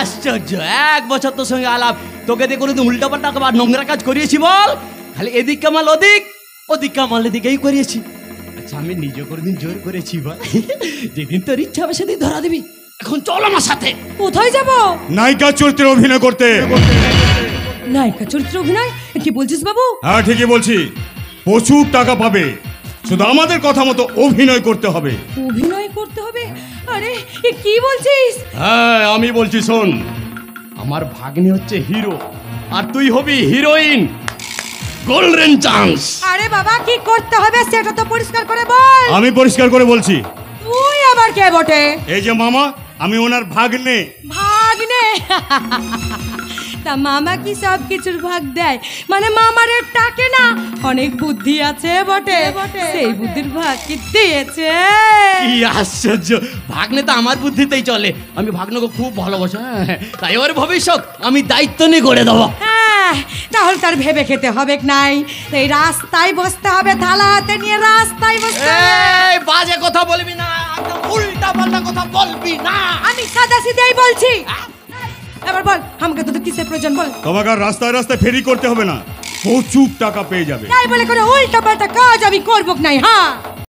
আশ্চর্য, 1 বছর তোর সঙ্গে আলাপ, তোকে দিয়ে কোনোদিন উল্টো পাল্টা বা নোংরা কাজ করিয়েছি বল? খালি এদিক কামাল ওদিক, ওদিক কামাল এদিকেই করিয়েছি। আচ্ছা আমি নিজে কোনোদিন জোর করেছি বল? যেদিন তোর ইচ্ছা হবে সেদিন ধরা দিবি। এখন চল আমার সাথে। কোথায় যাব? নায়িকা চরিত্রে অভিনয় করতে। নায়িকা চরিত্রে অভিনয়? কি বলছিস বাবু? হ্যাঁ ঠিকই বলছি, প্রচুর টাকা পাবে, শুধু আমাদের কথা মতো অভিনয় করতে হবে। অভিনয় করতে হবে? আরে এ কি বলছিস? হ্যাঁ আমি বলছি, শোন, আমার ভাগ্নে হচ্ছে হিরো আর তুই হবি হিরোইন। Golden chance. আরে বাবা কি করতে হবে সেটা তো পরিষ্কার করে বল। আমি পরিষ্কার করে বলছি। তুই আবার কে বটে? এই যে মামা, আমি ওনার ভাগ্নে। ভাগ্নে? তা মামা কি সব কিছুর ভাগ দেয়? মানে মামার টাকে না, অনেক বুদ্ধি আছে বটে, সেই বুদ্ধির ভাগ কি দিয়েছে? কি আশ্চর্য, ভাগ্নে তো আমার বুদ্ধিতেই চলে। আমি ভাগ্নকে খুব ভালোবাসি, তাই ওর ভবিষ্যৎ আমি দায়িত্ব নিয়ে গড়ে দেবো। হ্যাঁ, তাহলে তার ভেবে খেতে হবে নাই, এই রাস্তায় বসতে হবে, থালা হাতে নিয়ে রাস্তায় বসতে হবে। এই বাজে কথা বলবি না, উল্টা পাল্টা কথা বলবি না। আমি সাদা সিধেই বলছি। এবার বল, আমাকে তো কিসের প্রয়োজন বল? তোমাকে আর রাস্তায় রাস্তায় ফেরি করতে হবে না, প্রচুর টাকা পেয়ে যাবে। তাই বলে করে উল্টা পাল্টা কাজ আমি করবো নাই। হ্যাঁ